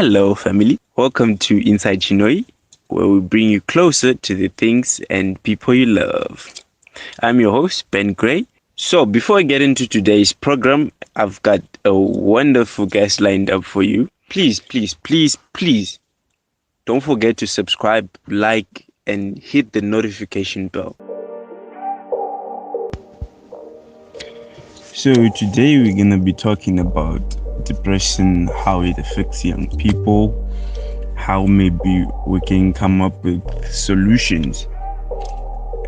Hello, family. Welcome to Inside Chinoi, where we bring you closer to the things and people you love. I'm your host, Ben Gray. So, before I get into today's program, I've got a wonderful guest lined up for you. Please, don't forget to subscribe, like, and hit the notification bell. So, today we're going to be talking about depression, how it affects young people, how maybe we can come up with solutions,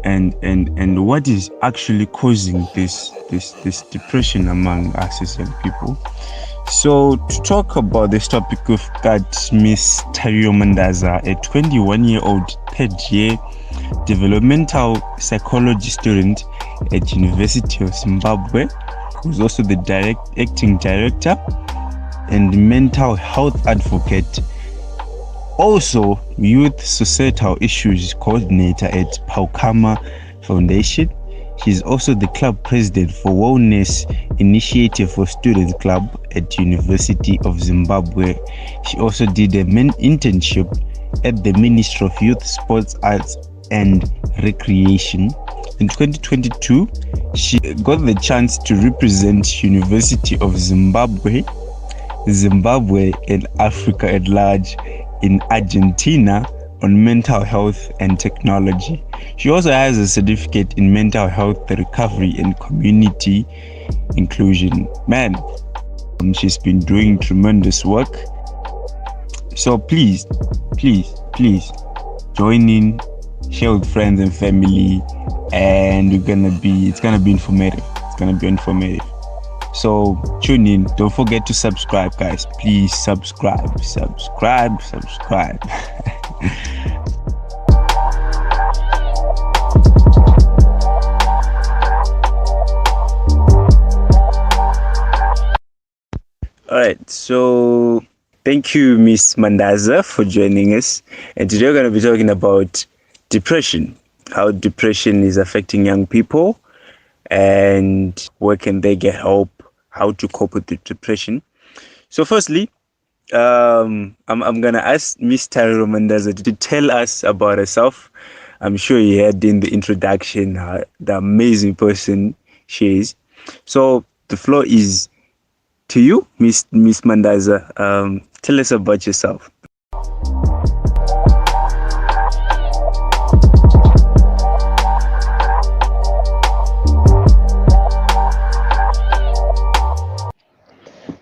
and what is actually causing this depression among us as young people. So to talk about this topic, we've got Miss Tariro Mandaza, a 21-year-old third-year developmental psychology student at University of Zimbabwe, who's also the acting director and mental health advocate, also youth societal issues coordinator at Paukama Foundation. She's also the club president for Wellness Initiative for Students Club at University of Zimbabwe. She also did an internship at the Ministry of Youth, Sports, Arts and Recreation. In 2022, she got the chance to represent University of Zimbabwe and Africa at large in Argentina on mental health and technology. She also has a certificate in mental health recovery and community inclusion. Man, she's been doing tremendous work. So please join in, share with friends and family, and it's gonna be informative. So tune in. Don't forget to subscribe, guys. Please subscribe. All right. So thank you, Miss Mandaza, for joining us. And today we're going to be talking about depression, how depression is affecting young people, and where can they get help, how to cope with the depression. So firstly, I'm going to ask Miss Tariro Mandaza to tell us about herself. I'm sure you heard in the introduction the amazing person she is. So the floor is to you, Miss Mandaza. Tell us about yourself.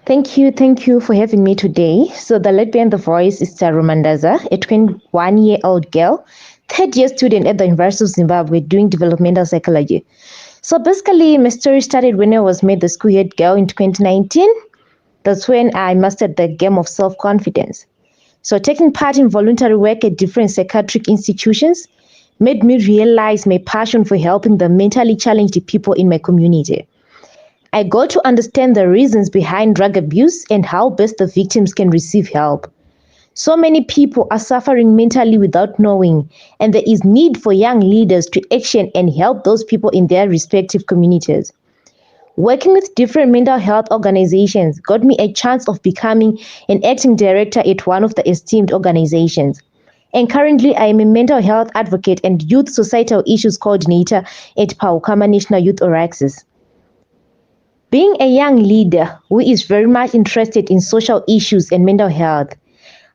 Thank you for having me today. So the lady behind the voice is Tariro Mandaza, a 21-year-old girl, third-year student at the University of Zimbabwe doing developmental psychology. So basically, my story started when I was made the school head girl in 2019. That's when I mastered the game of self-confidence. So taking part in voluntary work at different psychiatric institutions made me realize my passion for helping the mentally challenged people in my community. I got to understand the reasons behind drug abuse and how best the victims can receive help. So many people are suffering mentally without knowing, and there is need for young leaders to action and help those people in their respective communities. Working with different mental health organizations got me a chance of becoming an acting director at one of the esteemed organizations. And currently, I am a mental health advocate and youth societal issues coordinator at Paukama National Youth Oraxis. Being a young leader who is very much interested in social issues and mental health,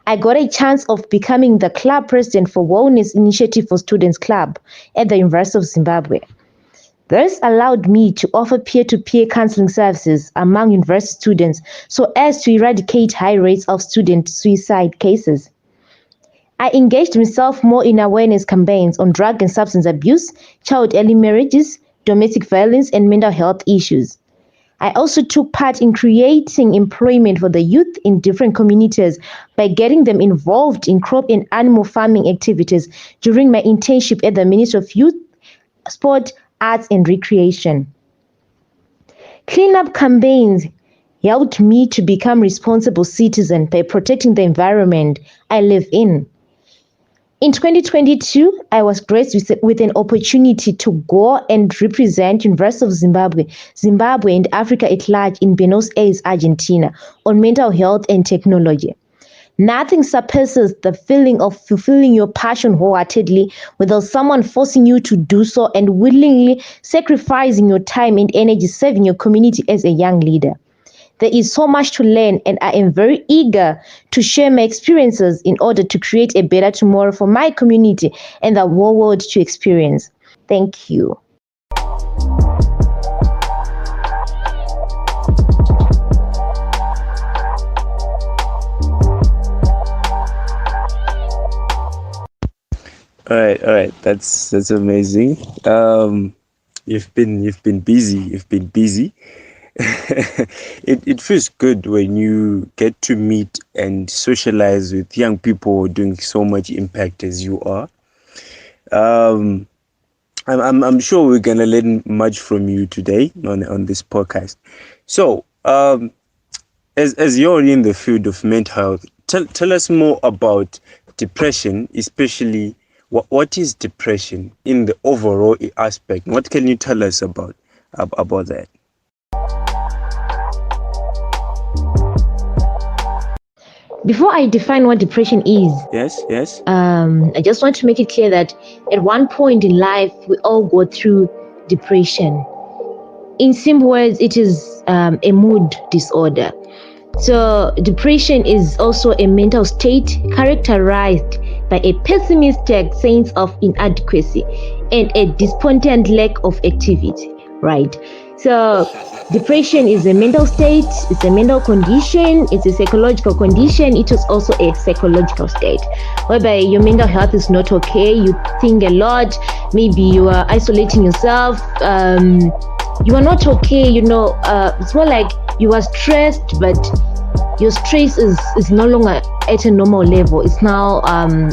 I got a chance of becoming the club president for Wellness Initiative for Students Club at the University of Zimbabwe. This allowed me to offer peer-to-peer counseling services among university students so as to eradicate high rates of student suicide cases. I engaged myself more in awareness campaigns on drug and substance abuse, child early marriages, domestic violence, and mental health issues. I also took part in creating employment for the youth in different communities by getting them involved in crop and animal farming activities during my internship at the Ministry of Youth, Sport, Arts and Recreation. Cleanup campaigns helped me to become a responsible citizen by protecting the environment I live in. In 2022, I was graced with an opportunity to go and represent University of Zimbabwe and Africa at large in Buenos Aires, Argentina, on mental health and technology. Nothing surpasses the feeling of fulfilling your passion wholeheartedly without someone forcing you to do so and willingly sacrificing your time and energy serving your community as a young leader. There is so much to learn, and I am very eager to share my experiences in order to create a better tomorrow for my community and the whole world to experience. Thank you. All right. That's amazing. You've been busy. It feels good when you get to meet and socialize with young people doing so much impact as you are. I'm sure we're gonna learn much from you today on this podcast. So, as you're in the field of mental health, tell us more about depression, especially what is depression in the overall aspect. What can you tell us about that? Before I define what depression is, Yes. I just want to make it clear that at one point in life, we all go through depression. In simple words, it is a mood disorder. So depression is also a mental state characterized by a pessimistic sense of inadequacy and a despondent lack of activity, right? So depression is a mental state, it's a mental condition, it's a psychological condition, it is also a psychological state whereby your mental health is not okay, you think a lot, maybe you are isolating yourself, you are not okay, it's more like you are stressed, but your stress is no longer at a normal level, it's now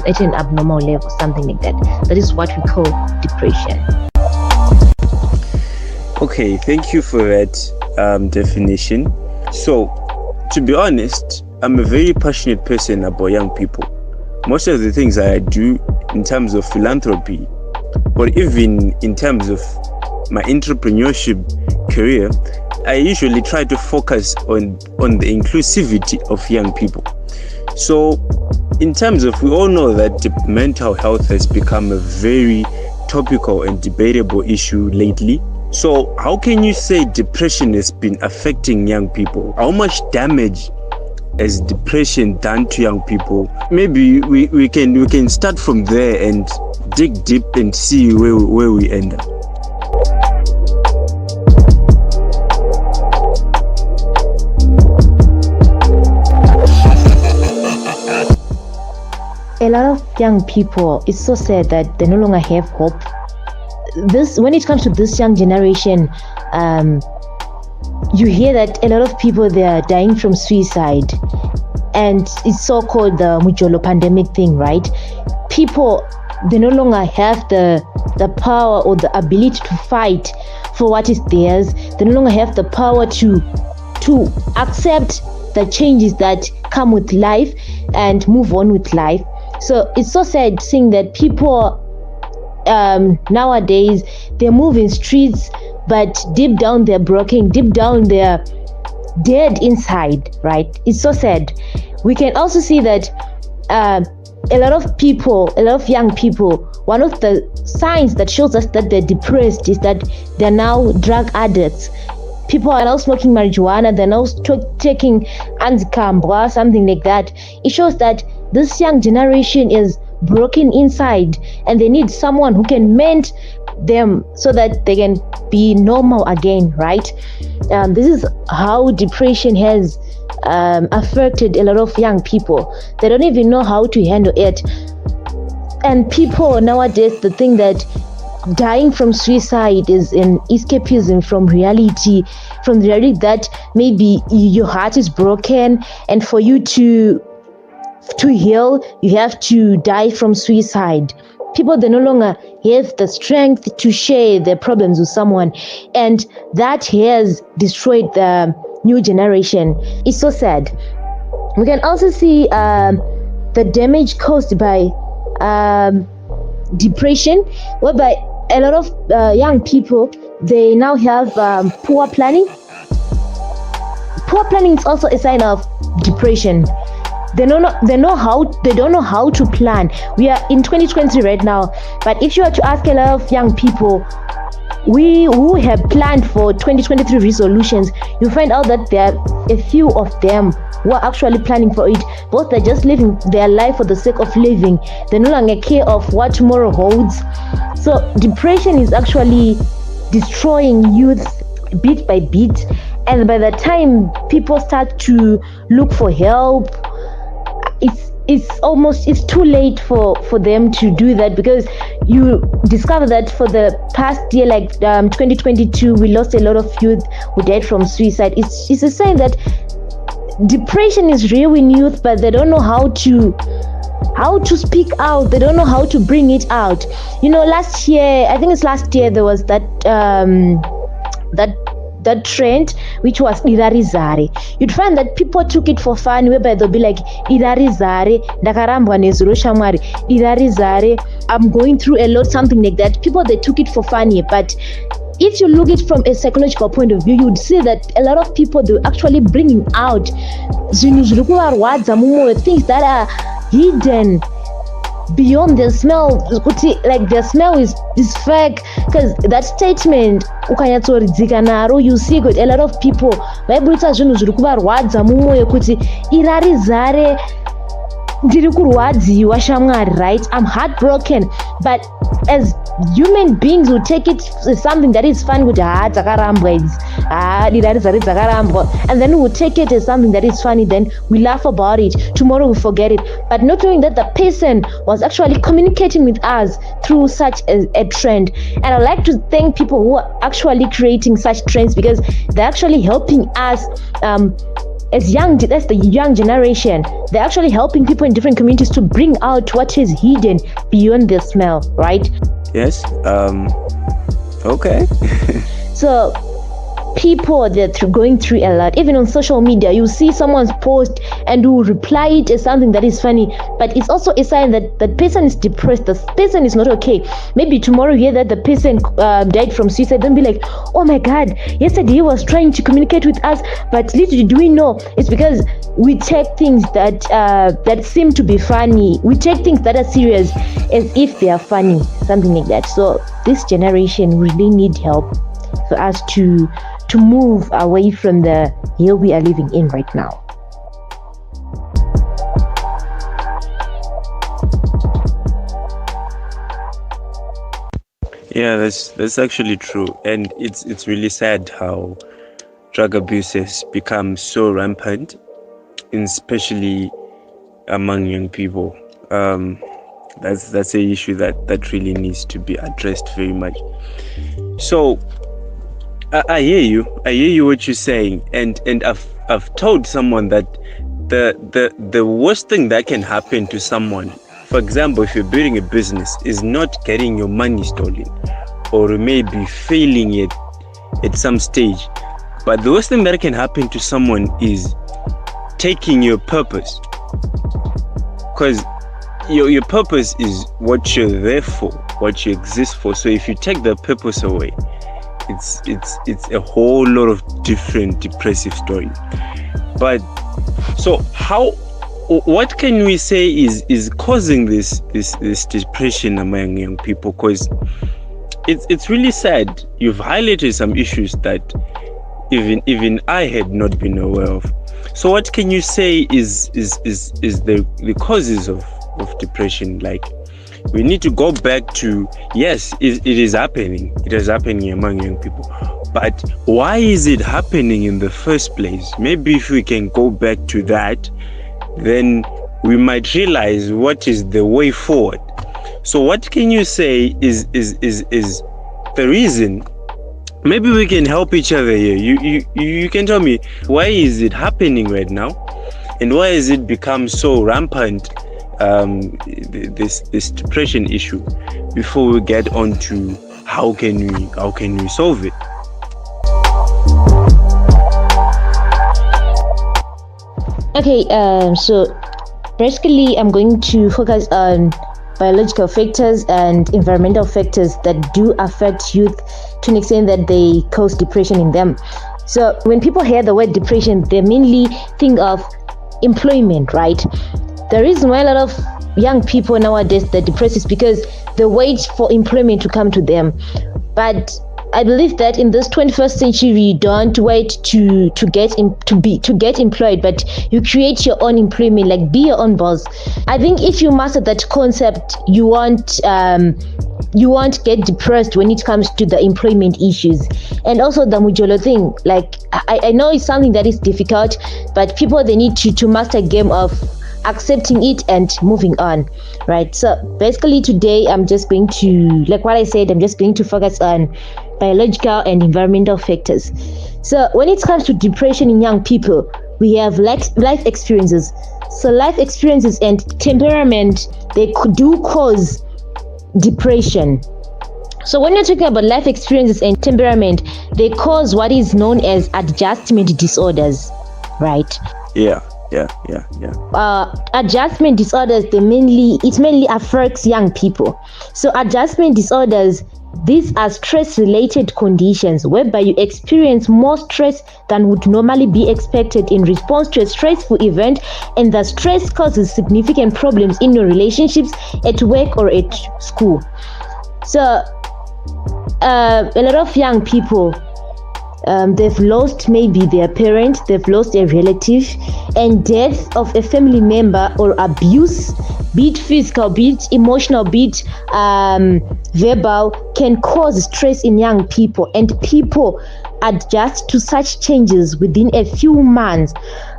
at an abnormal level, something like that. That is what we call depression. Okay, thank you for that definition. So, to be honest, I'm a very passionate person about young people. Most of the things I do in terms of philanthropy, or even in terms of my entrepreneurship career, I usually try to focus on the inclusivity of young people. So, in terms of, we all know that mental health has become a very topical and debatable issue lately. So how can you say depression has been affecting young people? How much damage has depression done to young people? Maybe we can start from there and dig deep and see where we end up. A lot of young people, it's so sad that they no longer have hope. When it comes to this young generation, you hear that a lot of people, they are dying from suicide, and it's so called the Mujolo pandemic thing, right? People, they no longer have the power or the ability to fight for what is theirs. They no longer have the power to accept the changes that come with life and move on with life. So it's so sad seeing that people nowadays, they move in streets, but deep down they're broken, deep down they're dead inside, right? It's so sad. We can also see that a lot of young people, one of the signs that shows us that they're depressed is that they're now drug addicts. People are now smoking marijuana, they're now taking anzikambwa, something like that. It shows that this young generation is broken inside and they need someone who can mend them so that they can be normal again, right? This is how depression has affected a lot of young people. They don't even know how to handle it. And people nowadays, they think that dying from suicide is an escapism from reality, from the reality that maybe your heart is broken, and for you to heal, you have to die from suicide. People, they no longer have the strength to share their problems with someone, and that has destroyed the new generation. It's so sad. We can also see the damage caused by depression, whereby a lot of young people, they now have poor planning. Poor planning is also a sign of depression. they don't know how to plan. We are in 2020 right now, but if you were to ask a lot of young people who have planned for 2023 resolutions, you find out that there are a few of them who are actually planning for it. Both they're just living their life for the sake of living. They no longer care of what tomorrow holds. So depression is actually destroying youth bit by bit, and by the time people start to look for help, it's too late for them to do that, because you discover that for the past year, like 2022, we lost a lot of youth who died from suicide. It's a sign that depression is real in youth, but they don't know how to speak out. They don't know how to bring it out. Last year, I think it's last year, there was that trend, which was irarizare. You'd find that people took it for fun, whereby they'll be like, irarizare, ndakarambwa nezuro shamwari, irarizare, I'm going through a lot, something like that. People, they took it for fun here, but if you look at it from a psychological point of view, you would see that a lot of people, they're actually bringing out things that are hidden beyond the smell. Like the smell is fake, because that statement ukanyatsoridzika naro, you see good a lot of people vaibudisa zvinhu zviri kuvarwadza mumwoyo kuti irarizare, ndiri kurwadziwa shamwari, right? I'm heartbroken. But as human beings, we take it as something that is fun, dzakarambwa idzi, irarizare dzakarambwa, and then we take it as something that is funny, then we laugh about it. Tomorrow we forget it, but not knowing that the person was actually communicating with us through such a trend. And I'd like to thank people who are actually creating such trends, because they're actually helping us as the young generation. They're actually helping people in different communities to bring out what is hidden beyond the smell, right? Yes. Okay. So people, they're going through a lot. Even on social media, you see someone's post and you reply it as something that is funny, but it's also a sign that the person is depressed, the person is not okay. Maybe tomorrow you hear that the person died from suicide, don't be like, oh my god, yesterday he was trying to communicate with us, but little do we know, it's because we take things that seem to be funny, we take things that are serious as if they are funny, something like that. So this generation really need help for us to move away from the hill we are living in right now. Yeah, that's actually true, and it's really sad how drug abuse has become so rampant, especially among young people. That's an issue that really needs to be addressed very much. So I hear you what you're saying, and I've told someone that the worst thing that can happen to someone, for example, if you're building a business, is not getting your money stolen or maybe failing it at some stage, but the worst thing that can happen to someone is taking your purpose, because your purpose is what you're there for, what you exist for. So if you take the purpose away, it's a whole lot of different depressive stories. But so what can we say is causing this depression among young people? Because it's really sad. You've highlighted some issues that even I had not been aware of. So what can you say is the causes of depression? Like, we need to go back to, yes, it is happening. It is happening among young people. But why is it happening in the first place? Maybe if we can go back to that, then we might realize what is the way forward. So what can you say is the reason? Maybe we can help each other here. You can tell me, why is it happening right now? And why has it become so rampant? This depression issue, before we get on to how can we solve it. Okay, so basically I'm going to focus on biological factors and environmental factors that do affect youth to an extent that they cause depression in them. So when people hear the word depression, they mainly think of employment, right? The reason why a lot of young people nowadays they're depressed is because they wait for employment to come to them. But I believe that in this 21st century, you don't wait to get employed, but you create your own employment, like be your own boss. I think if you master that concept, you won't get depressed when it comes to the employment issues. And also the mujolo thing, like I know it's something that is difficult, but people they need to master a game of accepting it and moving on, right? So basically today I'm just going to, like what I said, I'm just going to focus on biological and environmental factors. So when it comes to depression in young people, we have life experiences. So life experiences and temperament, they do cause depression. So when you're talking about life experiences and temperament, they cause what is known as adjustment disorders, right? Yeah. Adjustment disorders, it mainly affects young people. So adjustment disorders, these are stress-related conditions whereby you experience more stress than would normally be expected in response to a stressful event, and the stress causes significant problems in your relationships, at work or at school. So a lot of young people, they've lost maybe their parent, they've lost a relative, and death of a family member or abuse, be it physical, be it emotional, be it verbal, can cause stress in young people, and people adjust to such changes within a few months.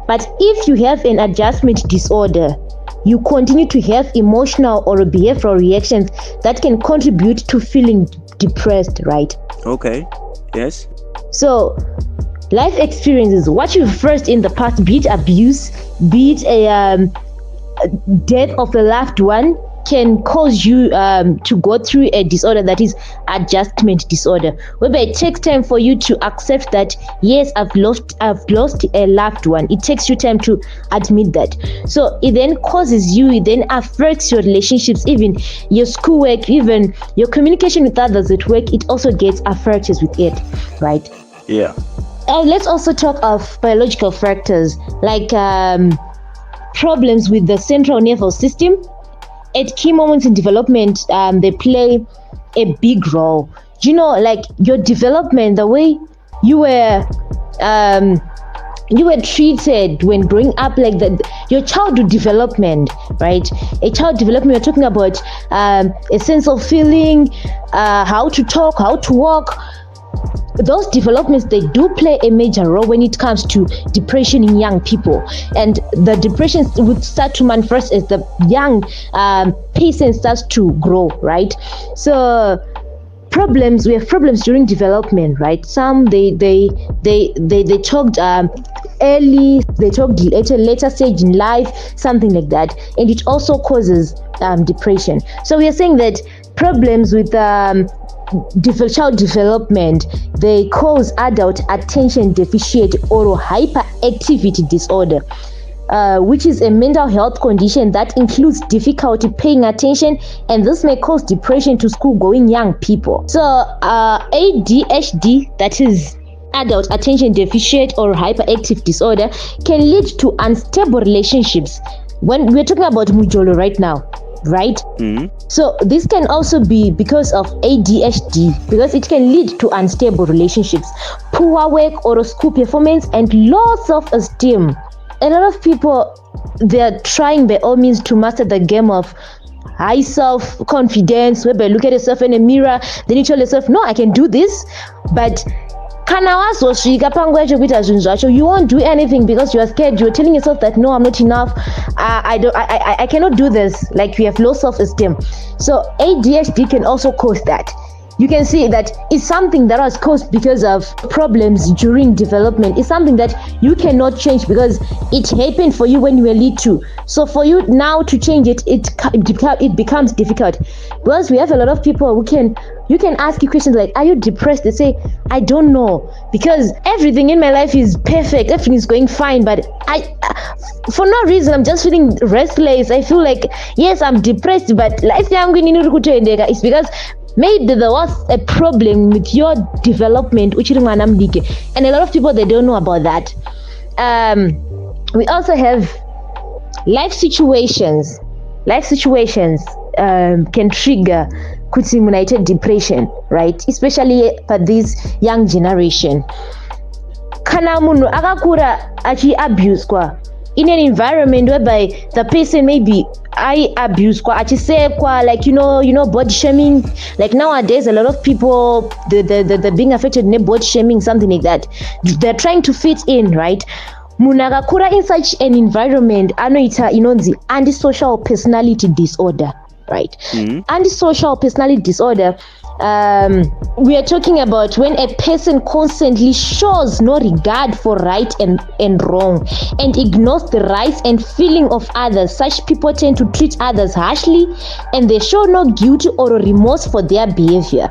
But if you have an adjustment disorder, you continue to have emotional or behavioral reactions that can contribute to feeling depressed, right? Okay. Yes. So life experiences, what you've first in the past, be it abuse, be it a death of a loved one, can cause you to go through a disorder that is adjustment disorder, whereby it takes time for you to accept that yes, I've lost a loved one. It takes you time to admit that. So it then causes you, it then affects your relationships, even your schoolwork, even your communication with others at work. It also gets affected with it, right? Yeah. Let's also talk of biological factors like problems with the central nervous system. At key moments in development, they play a big role. You know, like your development, the way you were treated when growing up, like your childhood development, right? A child development, we're talking about a sense of feeling, how to talk, how to walk. Those developments, they do play a major role when it comes to depression in young people, and the depression would start to manifest as the young patient starts to grow, right? So we have problems during development, right? Some they talked early, they talked at a later stage in life, something like that, and it also causes depression. So we are saying that problems with child development, they cause adult attention deficit or hyperactivity disorder, which is a mental health condition that includes difficulty paying attention, and this may cause depression to school-going young people. So ADHD, that is adult attention deficit or hyperactive disorder, can lead to unstable relationships. When we're talking about mujolo right now, right? So this can also be because of ADHD, because it can lead to unstable relationships, poor work or school performance, and low self-esteem. A lot of people, they're trying by all means to master the game of high self-confidence, whereby you look at yourself in a mirror, then you tell yourself, no, I can do this, but you won't do anything because you are scared. You're telling yourself that no, I'm not enough. I cannot do this. Like you have low self-esteem. So ADHD can also cause that. You can see that it's something that was caused because of problems during development. It's something that you cannot change because it happened for you when you were little. So for you now to change it, it becomes difficult. Because we have a lot of people you can ask you questions like, are you depressed? They say, I don't know, because everything in my life is perfect, everything is going fine, but for no reason I'm just feeling restless. I feel like, yes, I'm depressed, but life is because maybe there was a problem with your development, and a lot of people, they don't know about that. We also have life situations can trigger kuti munaite depression, right? Especially for this young generation. Kana munhu akakura achi abuse kwa in an environment whereby the person maybe I abuse kwa achisekwa, like you know body shaming. Like nowadays a lot of people they're being affected in body shaming, something like that. They're trying to fit in, right? Munagakura in such an environment anoita inonzi antisocial personality disorder, right? Antisocial personality disorder, we are talking about when a person constantly shows no regard for right and wrong and ignores the rights and feeling of others. Such people tend to treat others harshly and they show no guilt or remorse for their behavior.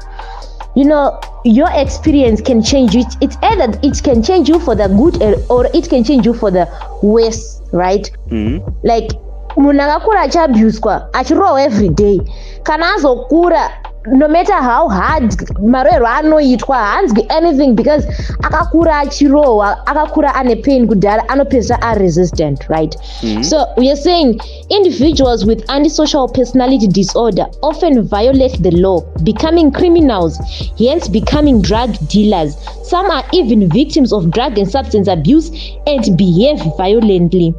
Your experience can change you. It's either it can change you for the good or it can change you for the worse, right? Like munagakura achabuswa achirowa every day kana azokura, no matter how hard marero anoitwa hanzwi anything because akakura achirowa, akakura ane pain kudhara, anopedzisira are resistant, right? So we are saying individuals with antisocial personality disorder often violate the law, becoming criminals, hence becoming drug dealers. Some are even victims of drug and substance abuse and behave violently.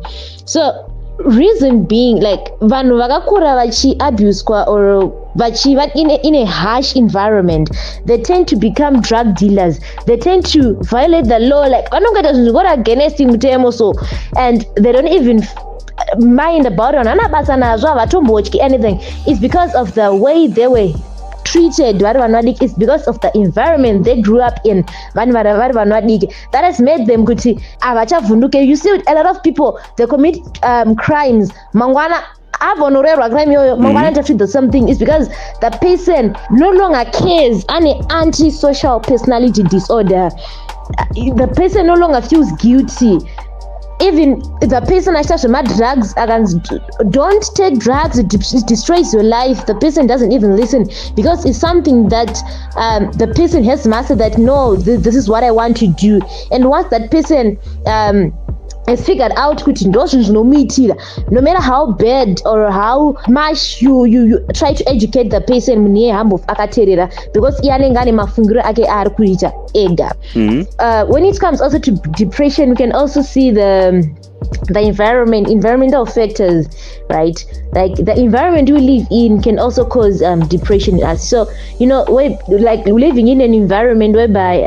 So reason being, like vanhu vakakura vachi abuse or vachi in a harsh environment, they tend to become drug dealers. They tend to violate the law, like vanongoita zvinhu zvingori against mutemo, so and they don't even mind about it. Anabasa nazvo havatombotyi anything. It's because of the way they were treated. It's because of the environment they grew up in. That has made them kuti avachavhunduke. You see a lot of people, they commit crimes mangwana avonorerwa crime yoyo mangwana to the something. Is because the person no longer cares. An antisocial personality disorder, the person no longer feels guilty. Even the person starts with drugs, don't take drugs, it destroys your life. The person doesn't even listen because it's something that the person has mastered, that no, this is what I want to do. And once that person has figured out no matter how bad or how much you try to educate the person, because when it comes also to depression, we can also see the environmental factors, right? Like the environment we live in can also cause depression. So we're like living in an environment whereby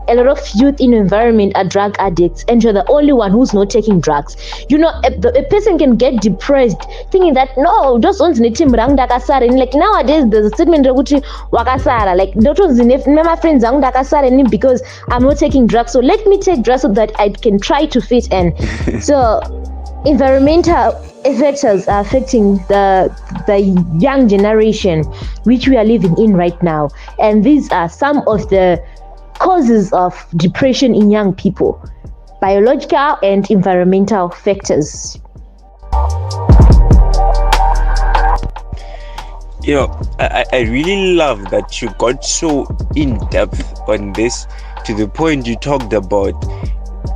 a lot of youth in the environment are drug addicts, and you're the only one who's not taking drugs. A person can get depressed thinking that no, just once like nowadays there's a statement wakasara, like my friends because I'm not taking drugs, so let me take drugs so that I can try to fit in. So environmental factors are affecting the young generation which we are living in right now, and these are some of the causes of depression in young people: biological and environmental factors. I really love that you got so in depth on this, to the point you talked about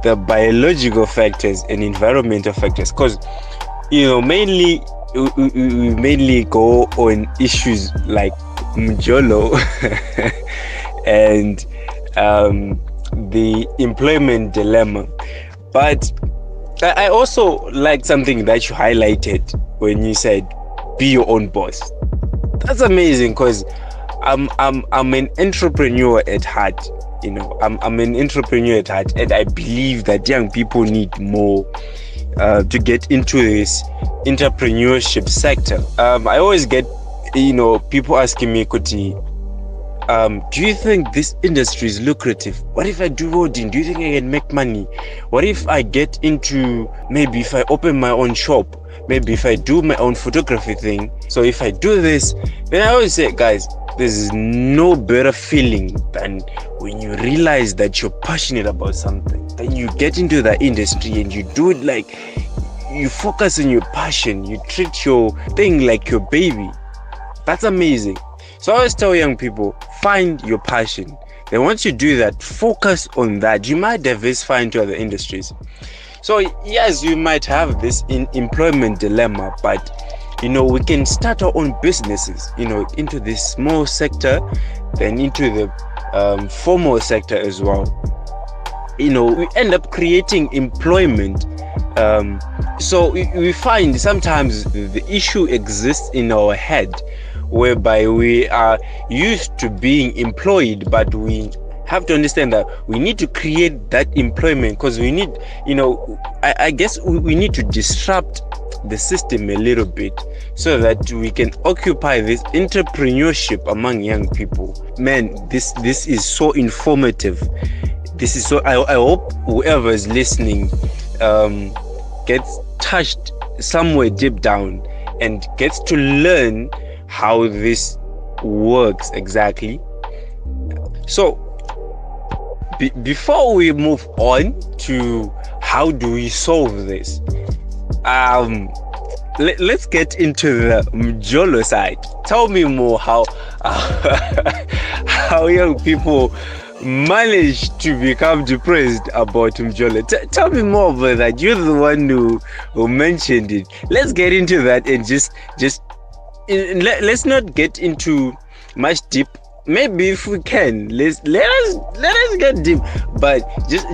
the biological factors and environmental factors, because mainly we mainly go on issues like mjolo and the employment dilemma. But I also like something that you highlighted when you said be your own boss. That's amazing, because I'm an entrepreneur at heart. I'm an entrepreneur at heart, and I believe that young people need more to get into this entrepreneurship sector. I always get people asking me, Kuti, do you think this industry is lucrative? What if I do wedding? Do you think I can make money? What if I get into, maybe if I open my own shop, maybe if I do my own photography thing? So if I do this, then I always say, guys, there's no better feeling than when you realize that you're passionate about something. Then you get into the industry and you do it, like you focus on your passion. You treat your thing like your baby. That's amazing. So I always tell young people, find your passion. Then once you do that, focus on that. You might diversify into other industries. So yes, you might have this employment dilemma, but we can start our own businesses, into this small sector, then into the formal sector as well. We end up creating employment. So we find sometimes the issue exists in our head, whereby we are used to being employed, but we have to understand that we need to create that employment, because we need, I guess we need to disrupt the system a little bit, so that we can occupy this entrepreneurship among young people. Man, this is so informative. This is so, I hope whoever is listening gets touched somewhere deep down and gets to learn how this works exactly. So before we move on to how do we solve this, let's get into the Mjolo side. Tell me more how how young people manage to become depressed about Mjolo. Tell me more about that. You're the one who mentioned it. Let's get into that and just let's not get into much deep. Maybe if we can, let us get deep. But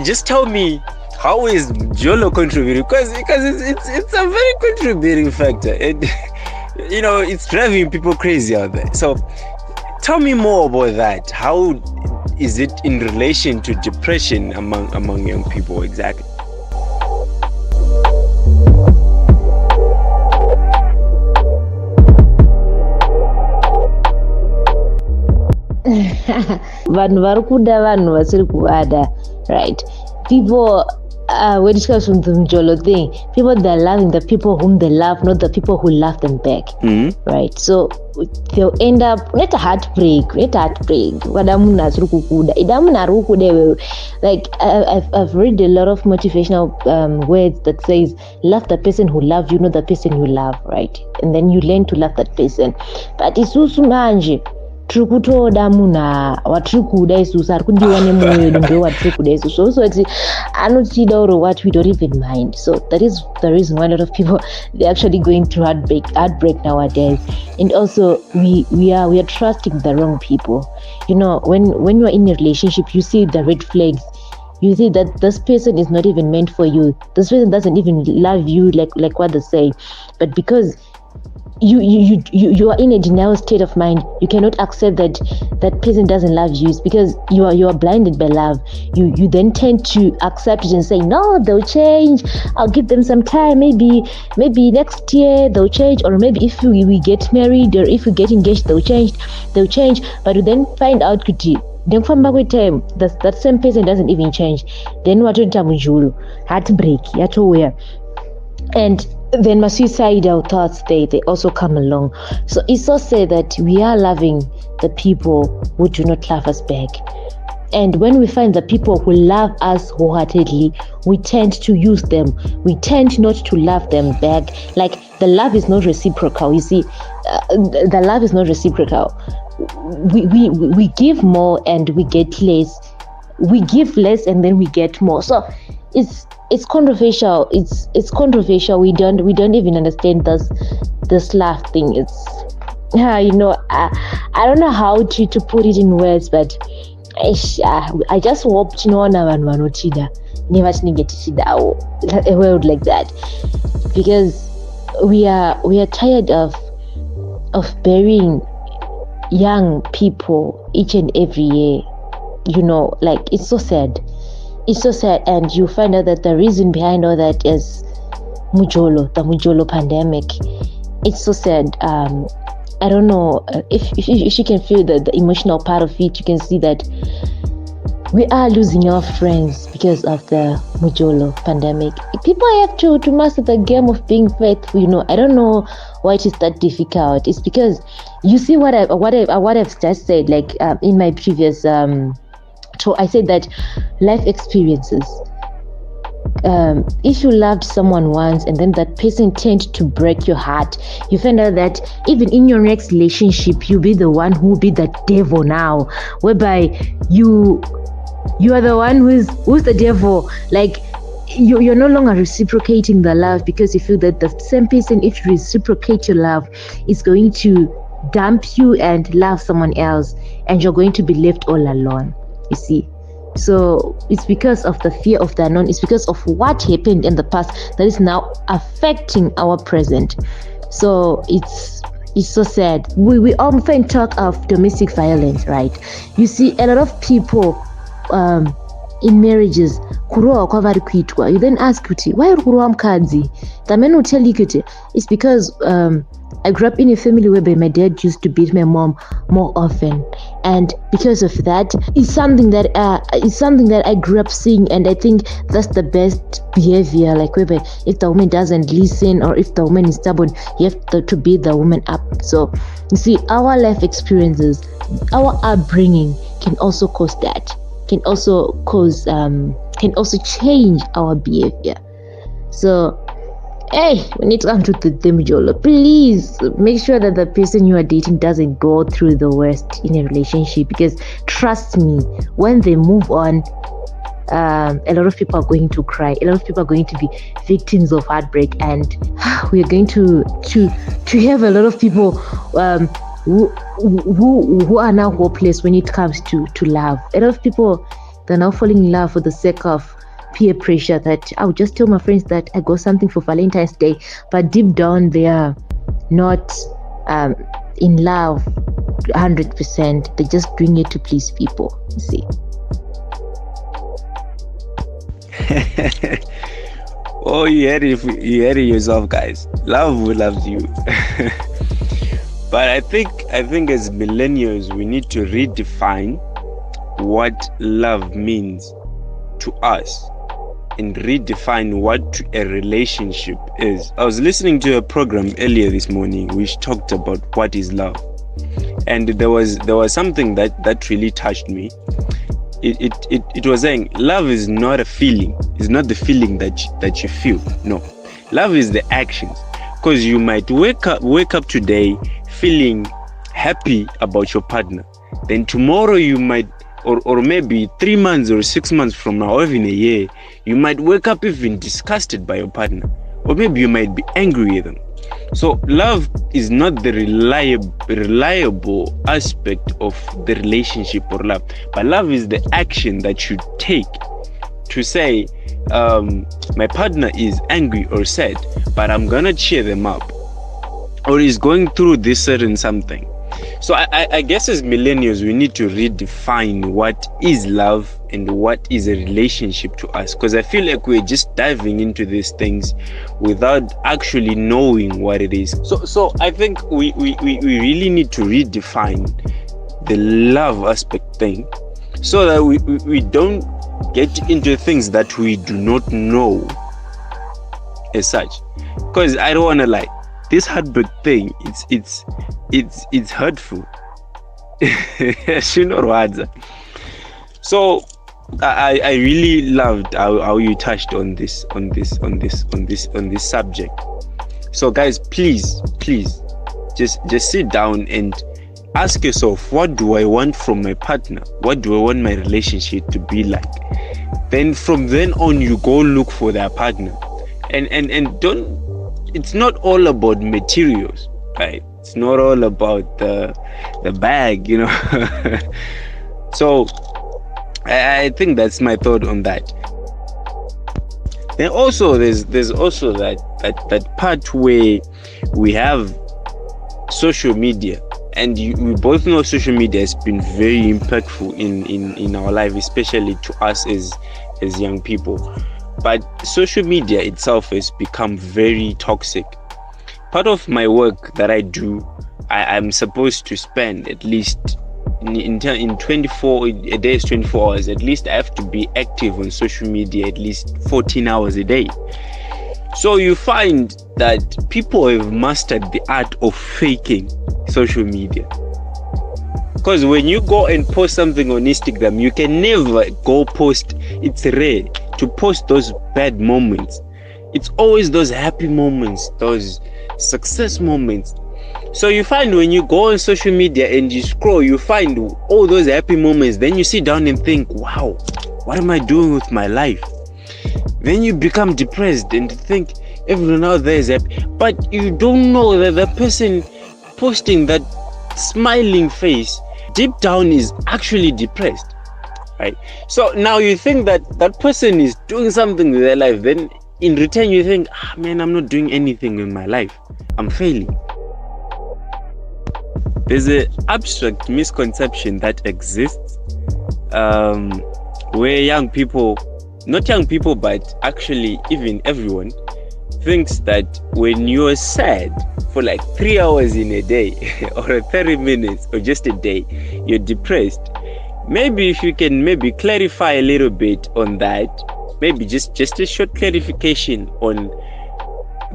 just tell me, how is Mjolo contributing? Because it's a very contributing factor, and it's driving people crazy out there. So tell me more about that. How is it in relation to depression among young people exactly? vanhu vari kuda vanhu vasiri kuvada, right? People when it comes to the Mjolo thing, people that are loving the people whom they love, not the people who love them back. Right? So they'll end up let a heartbreak. Like I've read a lot of motivational words that says love the person who loves you, not the person you love, right? And then you learn to love that person. But it's also manje tiri kutoda munhu watiri kuda isusu ari kundiwa nemwoyo wedu ndo watiri kuda isusu, so it's anotida or what we don't even mind. So that is the reason why a lot of people, they're actually going through heartbreak nowadays. And also we are trusting the wrong people. When you're in a relationship, you see the red flags. You see that this person is not even meant for you. This person doesn't even love you like what they say. But because you are in a denial state of mind, you cannot accept that person doesn't love you. It's because you are blinded by love. You then tend to accept it and say, no, they'll change, I'll give them some time, maybe next year they'll change, or maybe if we get married or if we get engaged they'll change. But you then find out then from back with time that same person doesn't even change. Then what Mjolo, heartbreak, where, and then my suicidal thoughts, they also come along. So it's so sad that we are loving the people who do not love us back. And when we find the people who love us wholeheartedly, we tend to use them. We tend not to love them back. Like the love is not reciprocal. You see, the love is not reciprocal. We give more and we get less. We give less and then we get more. So it's controversial. It's controversial. We don't even understand this love thing. It's I don't know how to put it in words, but I just hope tinoona vanhu vanotida nevatinenge tichidawo a world like that, because we are tired of burying young people each and every year. Like it's so sad. It's so sad, and you find out that the reason behind all that is the Mjolo pandemic. It's so sad. I don't know if you can feel the emotional part of it. You can see that we are losing our friends because of the Mjolo pandemic. People have to master the game of being faithful. I don't know why it is that difficult. It's because you see what I've just said. Like in my previous so I said that life experiences. If you loved someone once and then that person tend to break your heart, you find out that even in your next relationship, you'll be the one who will be the devil now, whereby you are the one who's the devil. Like you're no longer reciprocating the love, because you feel that the same person, if you reciprocate your love, is going to dump you and love someone else, and you're going to be left all alone, you see. So it's because of the fear of the unknown. It's because of what happened in the past that is now affecting our present. So it's so sad. We often talk of domestic violence, right? You see a lot of people in marriages, kuroa kwavari kuitwa. You then ask kuti, why kuroa mukadzi? The man will tell you kuti, it's because I grew up in a family whereby my dad used to beat my mom more often, and because of that, it's something that I grew up seeing, and I think that's the best behavior. Like whereby if the woman doesn't listen, or if the woman is stubborn, you have to beat the woman up. So you see, our life experiences, our upbringing can also cause that. Can also change our behavior. So hey, when it comes to the Demijolo, please make sure that the person you are dating doesn't go through the worst in a relationship, because trust me, when they move on, a lot of people are going to cry. A lot of people are going to be victims of heartbreak, and we are going to have a lot of people who are now hopeless when it comes to love. A lot of people, they're now falling in love for the sake of peer pressure, that I'll just tell my friends that I got something for Valentine's Day, but deep down they are not in love 100%. They're just doing it to please people, you see. Oh, you heard it yourself, guys. Love will love you. But I think as millennials, we need to redefine what love means to us, and redefine what a relationship is. I was listening to a program earlier this morning which talked about what is love, and there was something that really touched me. It was saying love is not a feeling. It's not the feeling that you feel. No, love is the actions. Because you might wake up today feeling happy about your partner, then tomorrow you might, or maybe 3 months or 6 months from now, or even a year, you might wake up even disgusted by your partner, or maybe you might be angry with them. So love is not the reliable aspect of the relationship or love, but love is the action that you take to say, my partner is angry or sad, but I'm gonna cheer them up, or is going through this certain something. So I guess as millennials, we need to redefine what is love and what is a relationship to us, because I feel like we're just diving into these things without actually knowing what it is. So I think we really need to redefine the love aspect thing, so that we don't get into things that we do not know as such. Because I don't want to lie, this heartbreak thing, it's hurtful. So I really loved how you touched on this subject. So guys, please just sit down and ask yourself, what do I want from my partner? What do I want my relationship to be like? Then from then on, you go look for their partner, and don't. It's not all about materials, right? It's not all about the bag, you know. So I think that's my thought on that. Then also there's also that part where we have social media, and we both know social media has been very impactful in our life, especially to us as young people. But social media itself has become very toxic. Part of my work that I do, I'm supposed to spend at least in 24, a day is 24 hours. At least I have to be active on social media at least 14 hours a day. So you find that people have mastered the art of faking social media. Because when you go and post something on Instagram, you can never go post, it's rare to post those bad moments. It's always those happy moments, those success moments. So you find when you go on social media and you scroll, you find all those happy moments. Then you sit down and think, wow, what am I doing with my life? then you become depressed and think everyone out there is happy, but you don't know that the person posting that smiling face deep down is actually depressed, right? So now you think that that person is doing something with their life, then in return you think, man, I'm not doing anything in my life, I'm failing. There's an abstract misconception that exists where young people, not young people, but actually even everyone, thinks that when you're sad for like 3 hours in a day or 30 minutes or just a day, you're depressed. Maybe if you can maybe clarify a little bit on that, maybe just a short clarification on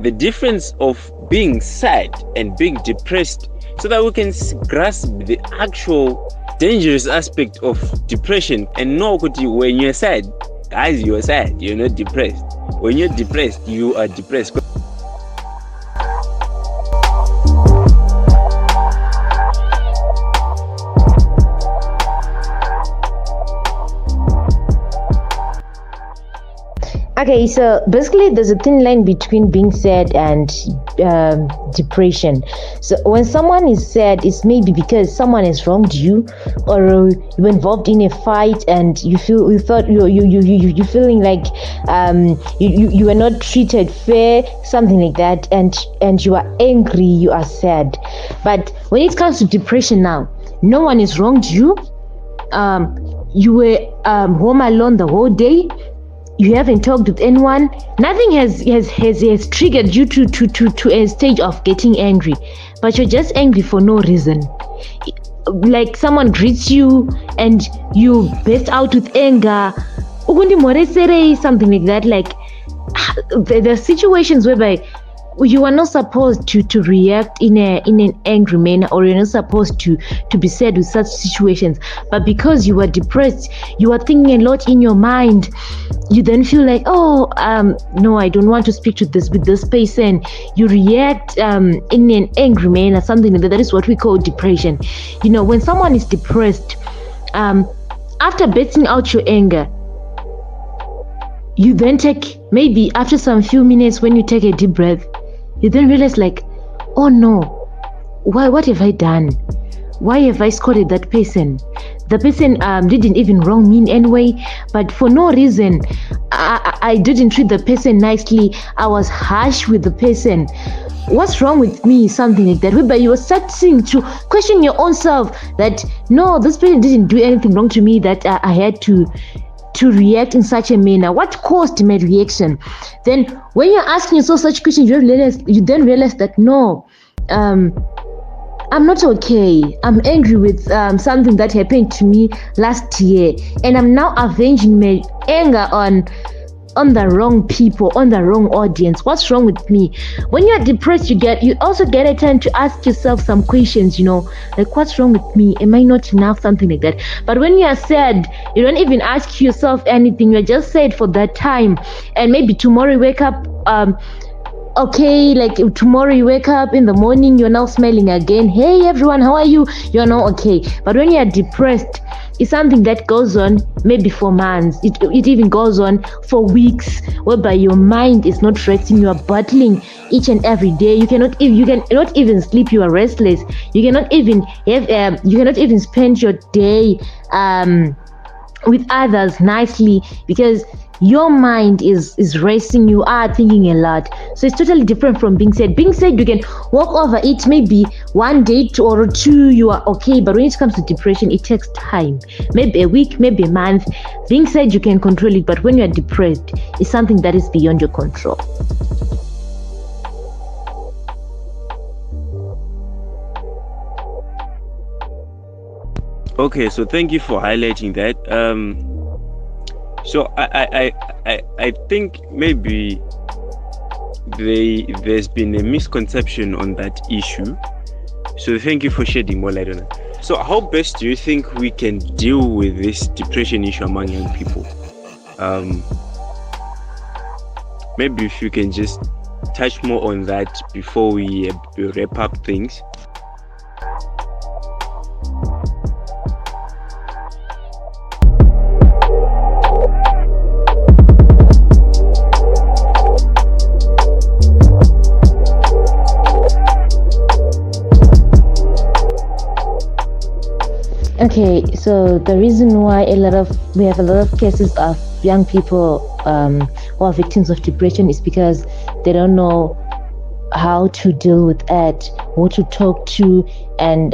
the difference of being sad and being depressed, so that we can grasp the actual dangerous aspect of depression and know when you're sad, guys, you're sad, you're not depressed. When you're depressed, you are depressed. Okay, so basically there's a thin line between being sad and depression. So when someone is sad, it's maybe because someone has wronged you, or you're involved in a fight and you feeling like you were not treated fair, something like that, and you are angry, you are sad. But when it comes to depression now, no one has wronged you. You were home alone the whole day. You haven't talked with anyone. Nothing has triggered you to a stage of getting angry, but you're just angry for no reason. Like someone greets you and you burst out with anger, something like that. Like there are situations whereby you are not supposed to react in an angry manner, or you're not supposed to be sad with such situations. But because you are depressed, you are thinking a lot in your mind, you then feel like, no, I don't want to speak with this person. You react in an angry manner, something like that. That is what we call depression. When someone is depressed, after bursting out your anger, you then take, maybe after some few minutes, when you take a deep breath, you then realize like, oh no, what have I done? Why have I scolded that person? The person didn't even wrong me in any way, but for no reason, I didn't treat the person nicely. I was harsh with the person. What's wrong with me? Something like that. Whereby you were starting to question your own self that, no, this person didn't do anything wrong to me that I had to react in such a manner. What caused my reaction? Then when you're asking yourself such questions, you then realize that no, I'm not okay. I'm angry with something that happened to me last year, and I'm now avenging my anger on the wrong people, on the wrong audience. What's wrong with me? When you're depressed, you also get a time to ask yourself some questions, like, what's wrong with me? Am I not enough? Something like that. But when you're sad, you don't even ask yourself anything. You're just sad for that time, and maybe tomorrow you wake up okay, like tomorrow you wake up in the morning, you're now smiling again. Hey everyone, how are you? You're now okay. But when you're depressed, it's something that goes on maybe for months. It even goes on for weeks, whereby your mind is not resting. You are battling each and every day. You cannot even sleep. You are restless. You cannot even spend your day with others nicely, because your mind is racing. You are thinking a lot. So it's totally different from being sad. Being sad, you can walk over it, maybe one day or two, you are okay. But when it comes to depression, it takes time, maybe a week, maybe a month. Being sad, you can control it, but when you are depressed, it's something that is beyond your control. Okay, so thank you for highlighting that. So I think maybe there's been a misconception on that issue. So thank you for shedding more light on it. So how best do you think we can deal with this depression issue among young people? Maybe if you can just touch more on that before we wrap up things. Okay, so the reason why we have a lot of cases of young people who are victims of depression is because they don't know how to deal with it, who to talk to, and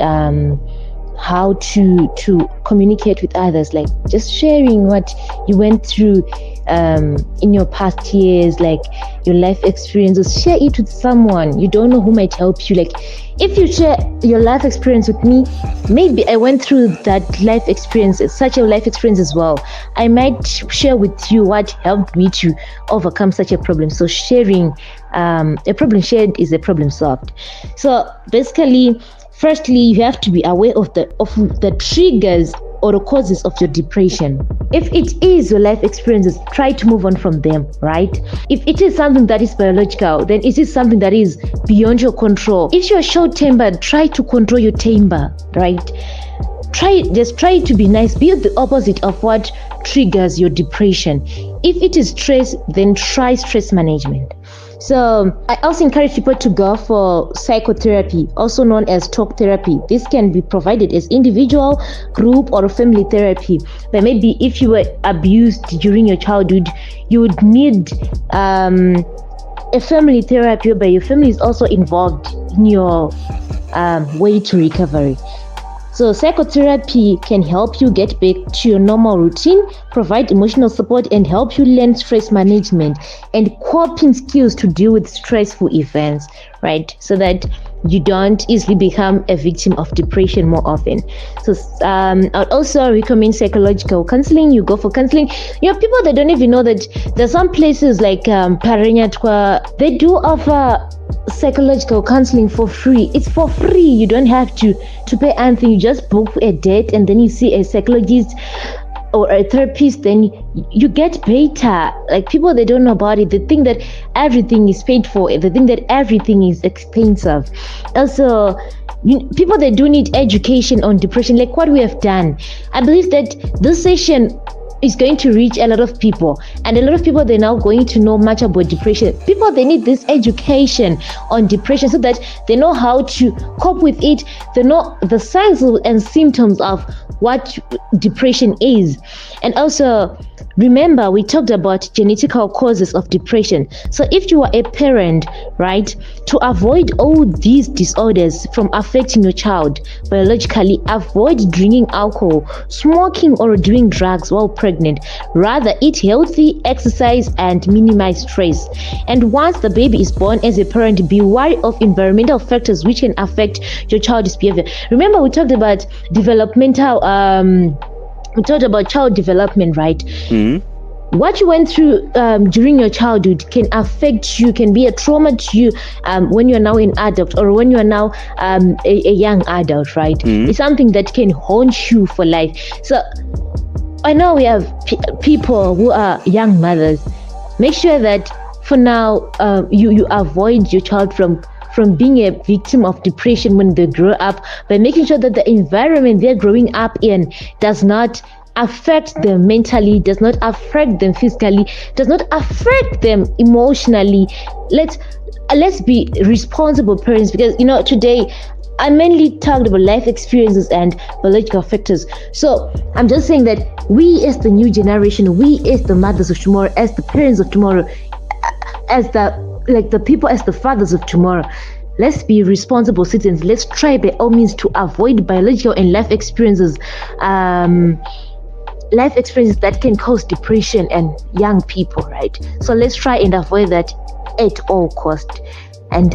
how to communicate with others, like just sharing what you went through in your past years, like your life experiences. Share it with someone you don't know who might help you. Like if you share your life experience with me, maybe I went through that life experience, such a life experience as well. I might share with you what helped me to overcome such a problem. So sharing, a problem shared is a problem solved. So basically, firstly, you have to be aware of the triggers or the causes of your depression. If it is your life experiences, try to move on from them, right? If it is something that is biological, then it is something that is beyond your control. If you're short-tempered, try to control your temper, right? Try to be nice. Be the opposite of what triggers your depression. If it is stress, then try stress management. So I also encourage people to go for psychotherapy, also known as talk therapy. This can be provided as individual, group, or family therapy. But maybe if you were abused during your childhood, you would need a family therapy whereby your family is also involved in your way to recovery. So psychotherapy can help you get back to your normal routine, provide emotional support, and help you learn stress management and coping skills to deal with stressful events, right? So that you don't easily become a victim of depression more often. So I'd also recommend psychological counseling. You go for counseling. You know, people that don't even know that there's some places like Paranyatwa, they do offer psychological counseling for free. It's for free. You don't have to pay anything. You just book a date and then you see a psychologist or a therapist, then you get better. Like people, they don't know about it. They think that everything is paid for. They think that everything is expensive. Also, people that do need education on depression, like what we have done, I believe that this session is going to reach a lot of people, and a lot of people, they're now going to know much about depression. People, they need this education on depression so that they know how to cope with it. They know the signs and symptoms of what depression is. And also, remember, we talked about genetical causes of depression. So if you are a parent, right, to avoid all these disorders from affecting your child biologically, avoid drinking alcohol, smoking, or doing drugs while pregnant. Rather, eat healthy, exercise, and minimize stress. And once the baby is born, as a parent, be wary of environmental factors which can affect your child's behavior. Remember, we talked about we talked about child development, right? Mm-hmm. What you went through during your childhood can affect you, can be a trauma to you when you're now an adult, or when you're now a young adult, right? Mm-hmm. It's something that can haunt you for life. So I know we have people who are young mothers. Make sure that for now you avoid your child from being a victim of depression when they grow up, by making sure that the environment they're growing up in does not affect them mentally, does not affect them physically, does not affect them emotionally. Let's be responsible parents, because today I mainly talked about life experiences and biological factors. So I'm just saying that we as the new generation, we as the mothers of tomorrow, as the parents of tomorrow, as the people, as the fathers of tomorrow, let's be responsible citizens. Let's try by all means to avoid biological and life experiences that can cause depression in young people, right? So let's try and avoid that at all cost. And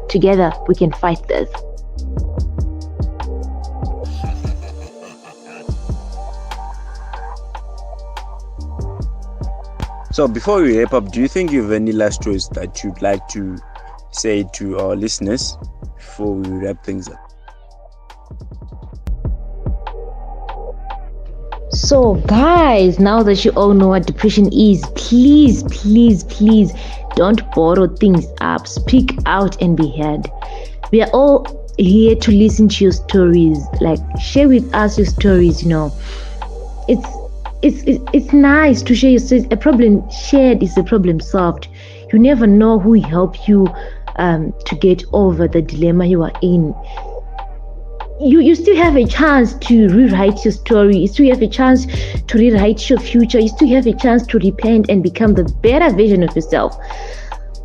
together we can fight this. So before we wrap up, do you think you have any last words that you'd like to say to our listeners before we wrap things up? So guys, now that you all know what depression is, please don't bottle things up. Speak out and be heard. We are all here to listen to your stories. Like, share with us your stories. It's nice to share your stories. A problem shared is a problem solved. You never know who will help you to get over the dilemma you are in. you still have a chance to rewrite your story. You still have a chance to rewrite your future. You still have a chance to repent and become the better version of yourself.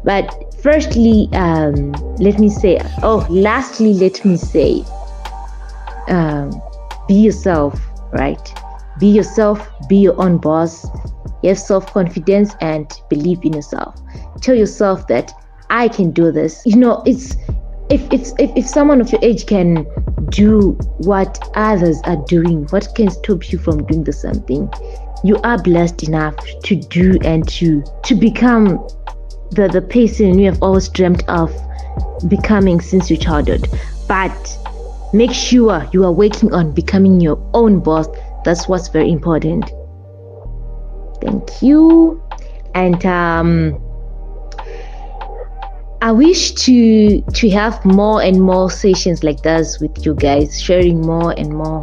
But firstly, lastly, let me say, be yourself, right? Be yourself, be your own boss. Have self-confidence and believe in yourself. Tell yourself that I can do this. It's if someone of your age can do what others are doing, what can stop you from doing the same thing? You are blessed enough to do and to become the person you have always dreamt of becoming since your childhood. But make sure you are working on becoming your own boss. That's what's very important. Thank you. And I wish to have more and more sessions like this with you guys, sharing more and more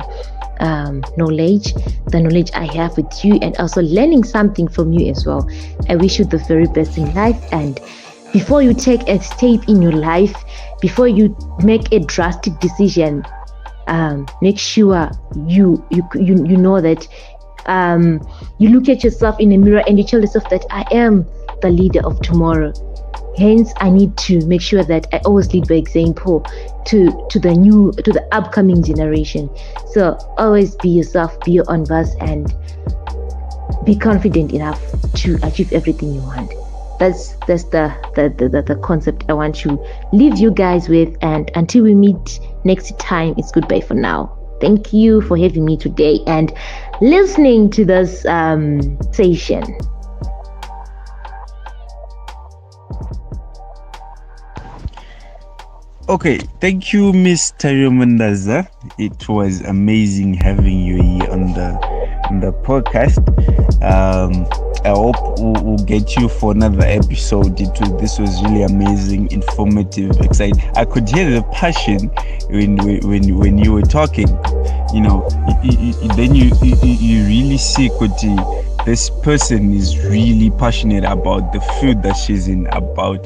knowledge, the knowledge I have with you, and also learning something from you as well. I wish you the very best in life. And before you take a step in your life, before you make a drastic decision, make sure you know that you look at yourself in the mirror and you tell yourself that I am the leader of tomorrow. Hence, I need to make sure that I always lead by example to the upcoming generation. So always be yourself, be your own boss, and be confident enough to achieve everything you want. That's the concept I want to leave you guys with. And until we meet next time, it's goodbye for now. Thank you for having me today and listening to this session. Okay, thank you, Miss Tariro Mandaza. It was amazing having you here on the podcast. I hope we'll get you for another episode. This was really amazing, informative, exciting. I could hear the passion when you were talking. Then you really see this person is really passionate about the field that she's in, about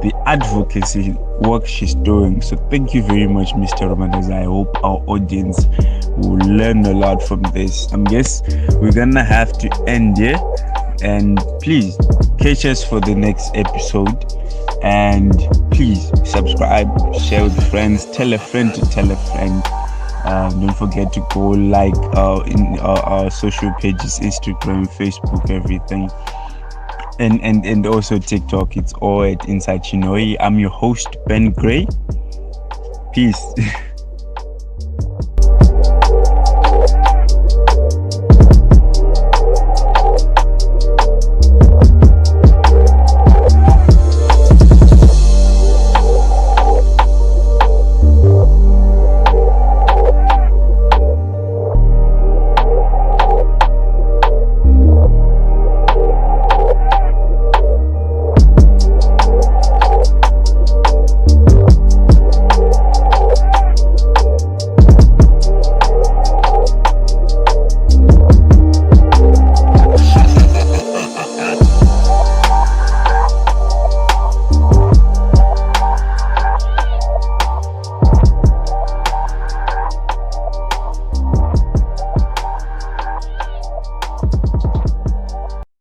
the advocacy work she's doing. So thank you very much, Mr. Mandaza. I hope our audience will learn a lot from this. I guess we're gonna have to end here, and please catch us for the next episode. And please subscribe, share with friends, tell a friend to tell a friend. Don't forget to go like in our social pages, Instagram, Facebook, everything, and also TikTok. It's all at Inside Chinoi. I'm your host, Ben Gray. Peace.